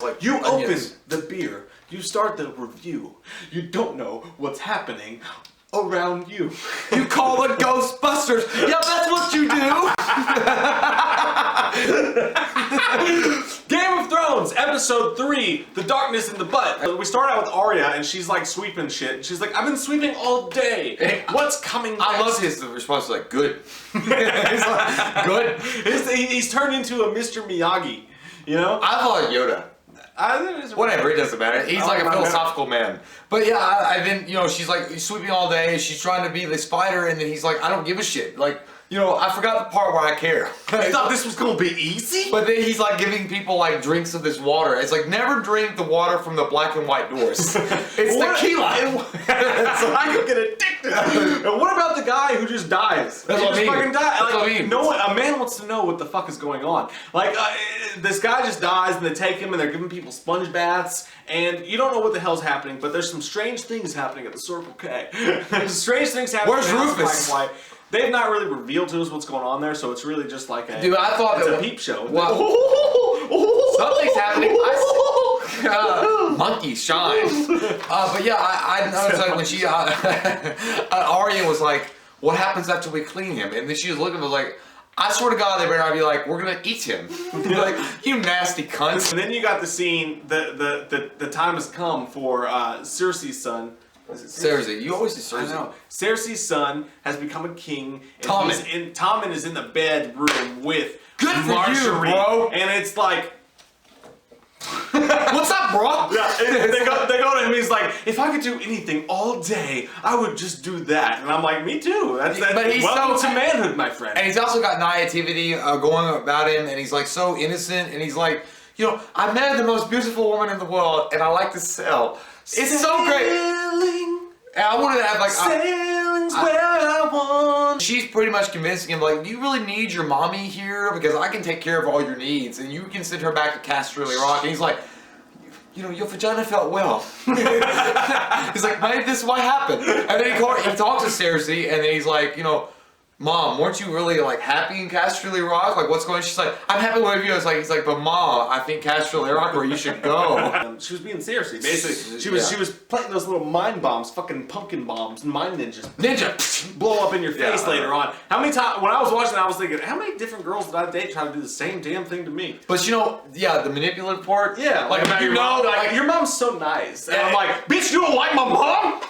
Like you open the beer, you start the review, you don't know what's happening around you. You call the Ghostbusters. Yep, that's what you do. Game of Thrones, episode 3, The Darkness in the Butt. We start out with Arya and she's like sweeping shit. And she's like, I've been sweeping all day. What's coming next? I love his response, like, good. He's like, good. He's turned into a Mr. Miyagi, you know? I thought Yoda. Whatever, it doesn't matter. He's like a philosophical man. But yeah, I then, you know, she's like sweeping all day. She's trying to be the spider, and then he's like, I don't give a shit. Like, you know, I forgot the part where I care. I thought this was gonna be easy. But then he's like giving people like drinks of this water. It's like, never drink the water from the black and white doors. It's tequila. So I could get addicted. And what about the guy who just dies? That's what I mean. Fucking die. That's like, what I mean. No one, a man wants to know what the fuck is going on. Like, this guy just dies, and they take him, and they're giving people sponge baths, and you don't know what the hell's happening. But there's some strange things happening at the Circle K. There's strange things happening. Where's Rufus? They've not really revealed to us what's going on there, so it's really just like a... Dude, I thought it's a peep show. Wow. Something's happening. Monkeys shine. But yeah, I noticed like when she... Arya was like, what happens after we clean him? And then she was looking at me like, I swear to God, they better not be like, we're gonna eat him. Like, you nasty cunts. And then you got the scene, the time has come for Cersei's son. Cersei, you always say Cersei. I know. Cersei's son has become a king. And Tommen. Tommen is in the bedroom with Good for Marjorie, you, bro. And it's like, what's up, bro? Yeah, they go to him. He's like, if I could do anything all day, I would just do that. And I'm like, me too. That's but he's welcome so, to manhood, my friend. And he's also got naivety going about him, and he's like so innocent, and he's like, you know, I met the most beautiful woman in the world, and I like to sell. It's so great. And I wanted to have like sailing's where I want. She's pretty much convincing him like, do you really need your mommy here? Because I can take care of all your needs, and you can send her back to Casterly Rock. And he's like, you know, your vagina felt well. He's like, maybe this is what happened. And then he talks to Cersei, and then he's like, you know, Mom, weren't you really like happy in Casterly Rock? Like, what's going on? She's like, I'm happy with you. He's like, but Mom, I think Casterly Rock where you should go. She was being Cersei, basically. She was planting those little mind bombs, fucking pumpkin bombs, and mind ninjas. Blow up in your face later on. How many times, when I was watching, I was thinking, how many different girls did I date trying to do the same damn thing to me? But you know, yeah, the manipulative part. Yeah, like about your mom, like your mom's so nice. And I'm like, bitch, you don't like my mom?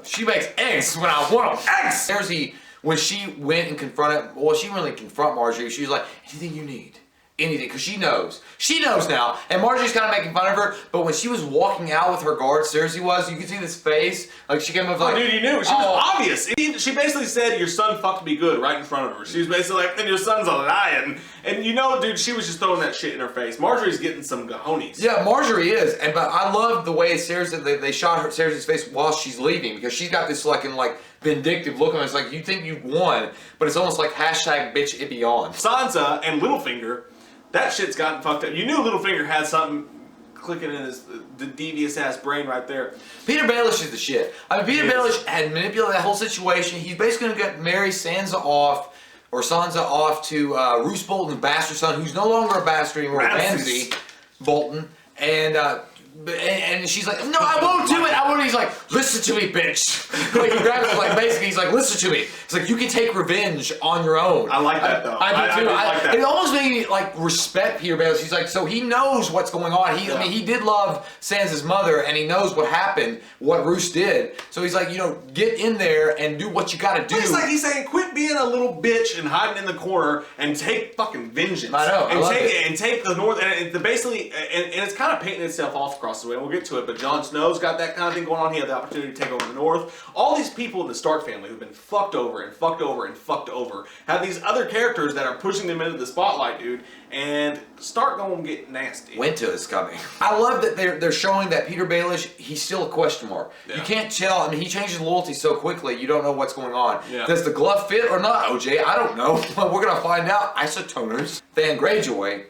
She makes eggs when I want them. Eggs! Cersei, when she went and confronted, well, she didn't really confront Marjorie. She was like, anything you need. Anything, because she knows. She knows now. And Marjorie's kind of making fun of her, but when she was walking out with her guard, Cersei was, you could see this face. Like, she came up like... Oh, dude, you knew. She was obvious. She basically said, your son fucked me good right in front of her. She was basically like, and your son's a lion. And you know, dude, she was just throwing that shit in her face. Marjorie's getting some cojones. Yeah, Marjorie is. But I love the way they shot Cersei's face while she's leaving, because she's got this like vindictive look on her. It's like, you think you've won, but it's almost like hashtag bitch it be on. Sansa and Littlefinger, that shit's gotten fucked up. You knew Littlefinger had something clicking in the devious ass brain right there. Peter Baelish is the shit. I mean, Peter Baelish had manipulated that whole situation. He's basically going to get marry Sansa off to Roose Bolton's bastard son, who's no longer a bastard anymore, Ramsay Bolton. And she's like, no, I won't do it. I won't. He's like, listen to me, bitch. Like, he grabs her, like, basically, he's like, listen to me. He's like, you can take revenge on your own. I like that, though. I do, too. I like that. It almost made me, like, respect Peter Baelish. He's like, so he knows what's going on. I mean, he did love Sansa's mother, and he knows what happened, what Roose did. So he's like, you know, get in there and do what you gotta do. It's like he's saying, quit being a little bitch and hiding in the corner and take fucking vengeance. I know. And take the North, and basically, and it's kind of painting itself off across the way. We'll get to it. But Jon Snow's got that kind of thing going on. He had the opportunity to take over the North. All these people in the Stark family who've been fucked over and fucked over and fucked over have these other characters that are pushing them into the spotlight, dude. And Stark gonna get nasty. Winter is coming. I love that they're showing that Peter Baelish, he's still a question mark. Yeah. You can't tell. I mean, he changes loyalty so quickly, you don't know what's going on. Yeah. Does the glove fit or not, OJ? I don't know. We're gonna find out. Isotoners. Van Greyjoy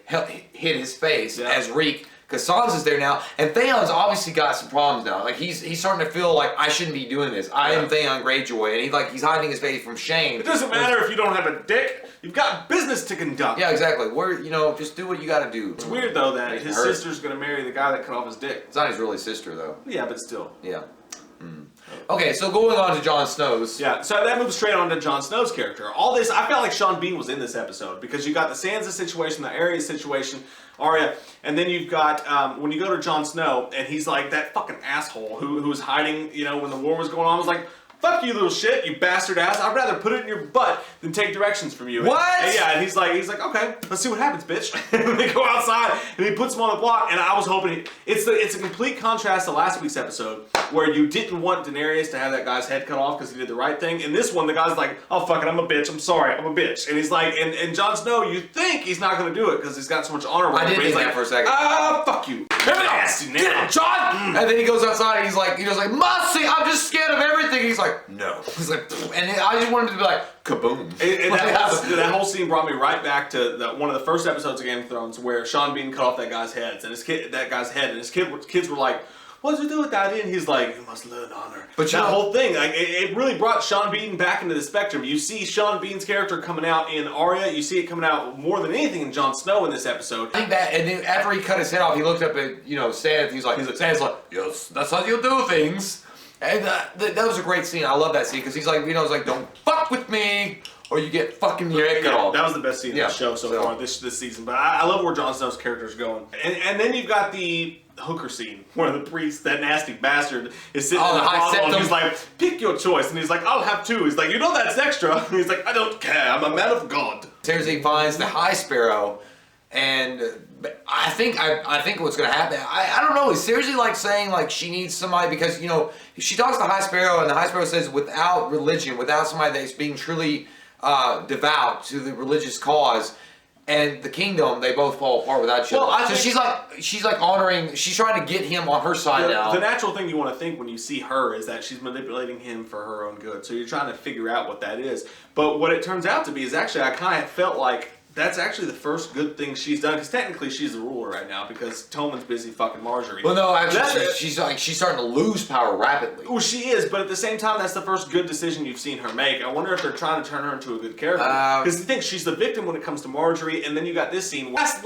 hit his face as Reek because Sansa's there now, and Theon's obviously got some problems now. Like he's starting to feel like I shouldn't be doing this. I am Theon Greyjoy, and he's hiding his face from shame. It doesn't matter if you don't have a dick. You've got business to conduct. Yeah, exactly. Just do what you got to do. It's weird though that his sister's gonna marry the guy that cut off his dick. It's not his really sister though. Yeah, but still. Yeah. Okay, so going on to Jon Snow's. Yeah, so that moves straight on to Jon Snow's character. All this, I felt like Sean Bean was in this episode because you got the Sansa situation, the Arya situation, Arya, and then you've got when you go to Jon Snow and he's like that fucking asshole who was hiding, when the war was going on, was like, fuck you, little shit, you bastard ass. I'd rather put it in your butt than take directions from you. What? And he's like, okay, let's see what happens, bitch. And they go outside and he puts him on the block. And I was hoping it's a complete contrast to last week's episode where you didn't want Daenerys to have that guy's head cut off because he did the right thing. In this one, the guy's like, oh fuck it, I'm a bitch. I'm sorry, I'm a bitch. And he's like, and Jon Snow, you think he's not going to do it because he's got so much honor. I did think that for a second. Fuck you. Nasty now. Get it, Jon! And then he goes outside and he's like, Mercy, I'm just scared of everything. He's like, no. He's like, and I just wanted him to be like, kaboom. And that whole scene brought me right back to one of the first episodes of Game of Thrones where Sean Bean cut off that guy's head, and his kids were like, what did you do with that? And he's like, you must learn honor. But that whole thing, like, it really brought Sean Bean back into the spectrum. You see Sean Bean's character coming out in Arya. You see it coming out more than anything in Jon Snow in this episode. I think that, and then after he cut his head off, he looked up at, Sand. Sand's like, yes, that's how you do things. And that was a great scene. I love that scene because he's like, he's like, don't fuck with me or you get fucking your head cut off. That was the best scene in the show so far this season. But I love where Jon Snow's character is going. And then you've got the hooker scene where the priest, that nasty bastard, is sitting in the bottle and he's like, pick your choice. And he's like, I'll have two. He's like, that's extra. And he's like, I don't care. I'm a man of God. Cersei finds the High Sparrow, and I think what's gonna happen. I don't know. Is Cersei like saying like she needs somebody because she talks to High Sparrow and the High Sparrow says without religion, without somebody that's being truly devout to the religious cause and the kingdom, they both fall apart without each other. Well, so she's like honoring. She's trying to get him on her side now. The natural thing you want to think when you see her is that she's manipulating him for her own good. So you're trying to figure out what that is. But what it turns out to be is actually I kind of felt like that's actually the first good thing she's done, because technically she's the ruler right now because Tommen's busy fucking Marjorie. Well, no, actually, she's starting to lose power rapidly. Well, she is, but at the same time, that's the first good decision you've seen her make. I wonder if they're trying to turn her into a good character. Because you think she's the victim when it comes to Marjorie, and then you got this scene. Last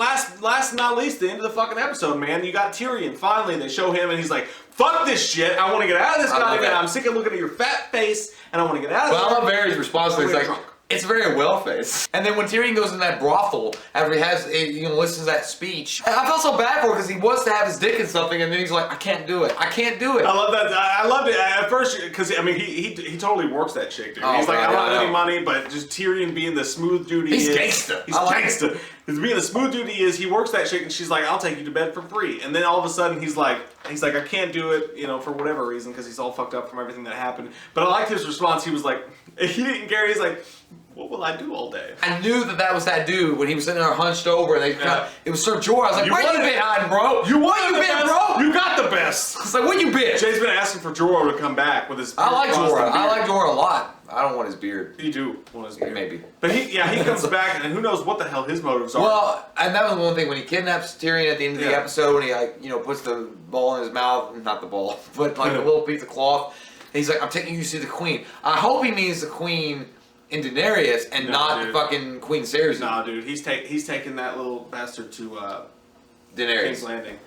not least, the end of the fucking episode, man. You got Tyrion. Finally, they show him, and he's like, fuck this shit. I want to get out of this goddamn. I'm sick of looking at your fat face, and I want to get out of this. Well, I love Varys' response. He's like, drunk. It's very well-faced. And then when Tyrion goes in that brothel, after he has, listens to that speech, I felt so bad for him because he wants to have his dick in something, and then he's like, I can't do it. I can't do it. I love that. I loved it at first because he totally works that chick, dude. He's like, I don't have any money, but just Tyrion being the smooth dude he is. He's gangster. He's gangster. He's being the smooth dude he is. He works that chick, and she's like, I'll take you to bed for free. And then all of a sudden, he's like, I can't do it, for whatever reason, because he's all fucked up from everything that happened. But I liked his response. He was like, he didn't care. He's like, what will I do all day? I knew that was that dude when he was sitting there hunched over, and it was Sir Jorah. I was like, where you been hiding, bro? You been, bro? You got the best. It's like, where you been? Jay's been asking for Jorah to come back with his beard. I like Jorah. I like Jorah a lot. I don't want his beard. You do want his beard. Maybe. But he comes back, and who knows what the hell his motives are. Well, and that was one thing, when he kidnaps Tyrion at the end of the episode, when he puts the ball in his mouth, not the ball, but like a little piece of cloth, and he's like, I'm taking you to see the queen. I hope he means the queen in Daenerys and not the fucking Queen Cersei. Nah, dude, he's taking that little bastard to Daenerys. King's Landing.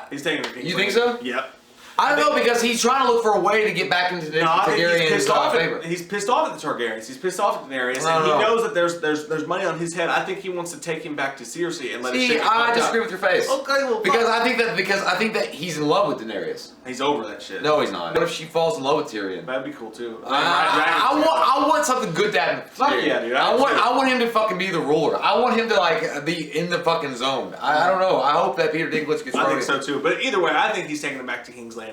He's taking her to King's Landing. You think so? Yep. I don't know, because he's trying to look for a way to get back into the Targaryen's favor. He's pissed off at the Targaryens. He's pissed off at Daenerys, and he knows that there's money on his head. I think he wants to take him back to Cersei and let his shit get I disagree with your face. Okay, well, because I think that he's in love with Daenerys. He's over that shit. No, he's not. What if she falls in love with Tyrion? That'd be cool too. I want something good to happen. Fuck yeah, dude. I want him to fucking be the ruler. I want him to be in the fucking zone. I don't know. I hope that Peter Dinklage gets. I think so too. But either way, I think he's taking him back to King's Landing.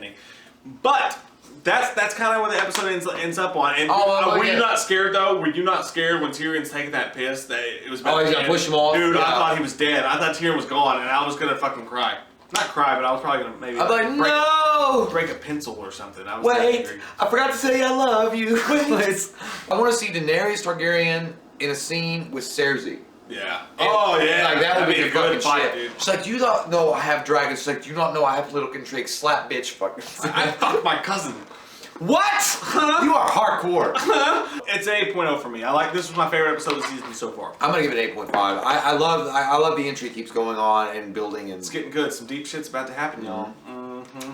But that's kind of where the episode ends up on. And were you not scared though? Were you not scared when Tyrion's taking that piss that it was? Oh, he's gonna push him off. Dude, I thought he was dead. I thought Tyrion was gone, and I was gonna fucking cry. Not cry, but I was probably gonna maybe. I'm like, no! Break a pencil or something. I was Wait, I forgot to say I love you. Wait. I want to see Daenerys Targaryen in a scene with Cersei. Yeah. And- Oh and, yeah. like that would be a a good fight, shit. dude. She's like, do you not know I have dragons? She's like, do you not know I have political intrigue? Slap bitch, fucking. I fucked my cousin. What? You are hardcore. It's an 8.0 for me. This was my favorite episode of the season so far. I'm gonna give it 8.5. I love the intrigue keeps going on and building and It's getting good. Some deep shit's about to happen, y'all.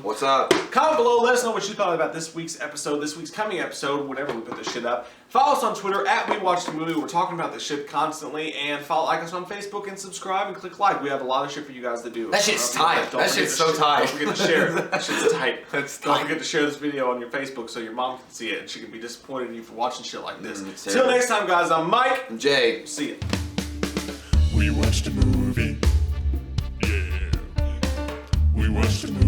What's up? Comment below, let us know what you thought about this week's episode, this week's coming episode, whenever we put this shit up. Follow us on Twitter at WeWatchedTheMovie. We're talking about this shit constantly. And like us on Facebook and subscribe and click like. We have a lot of shit for you guys to do. That shit's tight. Don't That forget shit's to so tight. Don't forget to share. That shit's tight. That's Don't tight. forget to share this video on your Facebook so your mom can see it and she can be disappointed in you for watching shit like this. Seriously. Till next time, guys, I'm Mike. Jay. See ya. We watched a movie. Yeah. We watched a movie.